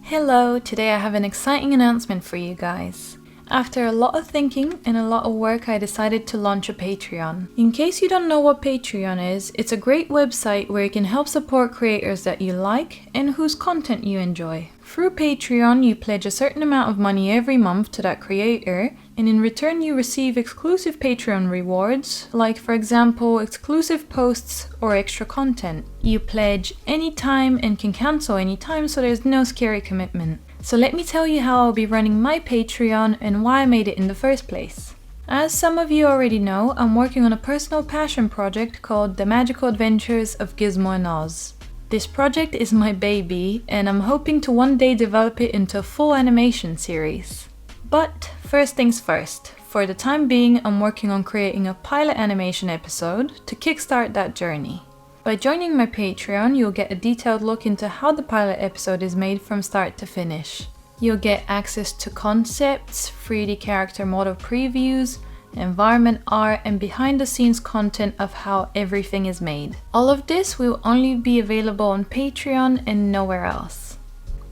Hello, today I have an exciting announcement for you guys. After a lot of thinking and a lot of work, I decided to launch a Patreon. In case you don't know what Patreon is, it's a great website where you can help support creators that you like and whose content you enjoy. Through Patreon, you pledge a certain amount of money every month to that creator, and in return you receive exclusive Patreon rewards, like for example, exclusive posts or extra content. You pledge anytime and can cancel anytime, so there's no scary commitment. So let me tell you how I'll be running my Patreon and why I made it in the first place. As some of you already know, I'm working on a personal passion project called The Magical Adventures of Gizmo and Oz. This project is my baby, and I'm hoping to one day develop it into a full animation series. But first things first, for the time being I'm working on creating a pilot animation episode to kickstart that journey. By joining my Patreon, you'll get a detailed look into how the pilot episode is made from start to finish. You'll get access to concepts, 3D character model previews, environment art, and behind the scenes content of how everything is made. All of this will only be available on Patreon and nowhere else.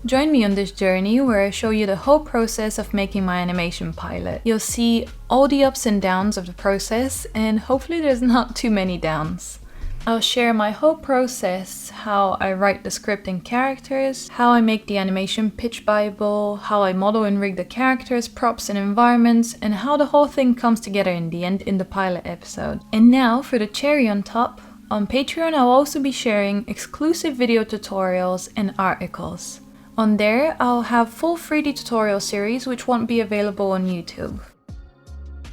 Join me on this journey where I show you the whole process of making my animation pilot. You'll see all the ups and downs of the process, and hopefully there's not too many downs. I'll share my whole process, how I write the script and characters, how I make the animation pitch bible, how I model and rig the characters, props and environments, and how the whole thing comes together in the end in the pilot episode. And now for the cherry on top, on Patreon I'll also be sharing exclusive video tutorials and articles. On there I'll have full 3D tutorial series which won't be available on YouTube.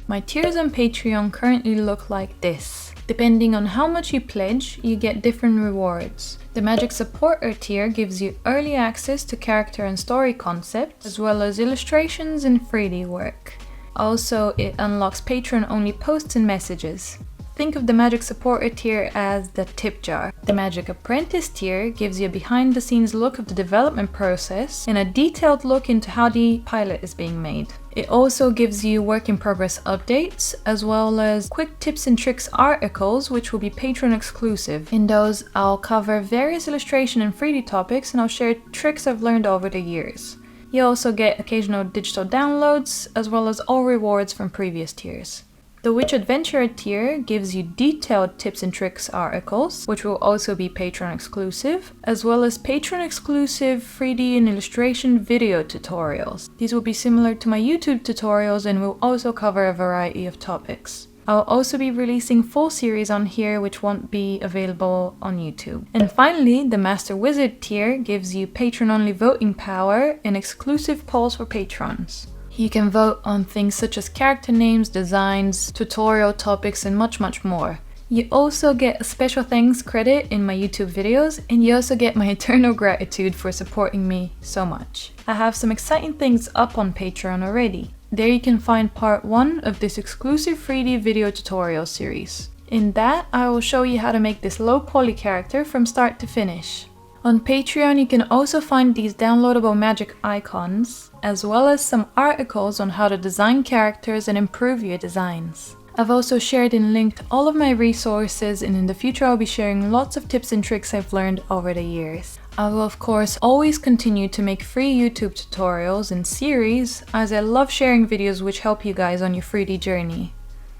My tiers on Patreon currently look like this. Depending on how much you pledge, you get different rewards. The Magic Supporter tier gives you early access to character and story concepts, as well as illustrations and 3D work. Also, it unlocks Patreon-only posts and messages. Think of the Magic Supporter tier as the tip jar. The Magic Apprentice tier gives you a behind-the-scenes look of the development process and a detailed look into how the pilot is being made. It also gives you work-in-progress updates, as well as quick tips and tricks articles, which will be Patreon exclusive. In those, I'll cover various illustration and 3D topics, and I'll share tricks I've learned over the years. You also get occasional digital downloads, as well as all rewards from previous tiers. The Witch Adventurer tier gives you detailed tips and tricks articles, which will also be Patreon exclusive, as well as Patreon exclusive 3D and illustration video tutorials. These will be similar to my YouTube tutorials and will also cover a variety of topics. I'll also be releasing full series on here which won't be available on YouTube. And finally, the Master Wizard tier gives you Patreon-only voting power and exclusive polls for patrons. You can vote on things such as character names, designs, tutorial topics, and much more. You also get a special thanks credit in my YouTube videos, and you also get my eternal gratitude for supporting me so much. I have some exciting things up on Patreon already. There you can find part 1 of this exclusive 3D video tutorial series. In that, I will show you how to make this low poly character from start to finish. On Patreon, you can also find these downloadable magic icons, as well as some articles on how to design characters and improve your designs. I've also shared and linked all of my resources, and in the future I'll be sharing lots of tips and tricks I've learned over the years. I will of course always continue to make free YouTube tutorials and series, as I love sharing videos which help you guys on your 3D journey.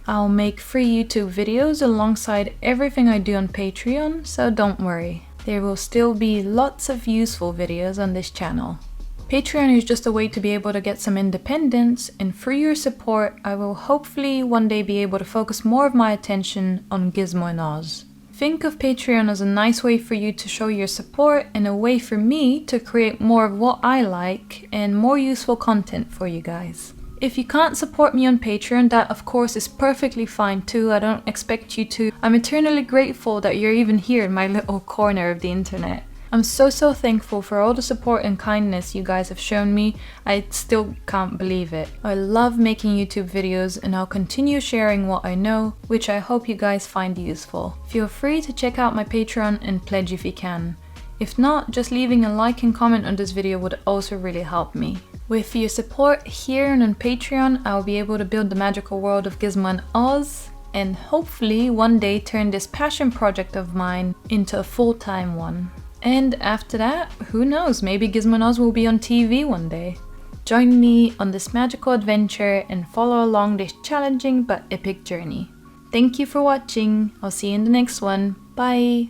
I'll make free YouTube videos alongside everything I do on Patreon, so don't worry. There will still be lots of useful videos on this channel. Patreon is just a way to be able to get some independence, and through your support I will hopefully one day be able to focus more of my attention on Gizmo and Oz. Think of Patreon as a nice way for you to show your support and a way for me to create more of what I like and more useful content for you guys. If you can't support me on Patreon, that of course is perfectly fine too. I don't expect you to. I'm eternally grateful that you're even here in my little corner of the internet. I'm so thankful for all the support and kindness you guys have shown me. I still can't believe it. I love making YouTube videos, and I'll continue sharing what I know, which I hope you guys find useful. Feel free to check out my Patreon and pledge if you can. If not, just leaving a like and comment on this video would also really help me. With your support here and on Patreon, I'll be able to build the magical world of Gizmo and Oz, and hopefully one day turn this passion project of mine into a full-time one. And after that, who knows, maybe Gizmonoz will be on TV one day. Join me on this magical adventure and follow along this challenging but epic journey. Thank you for watching. I'll see you in the next one. Bye!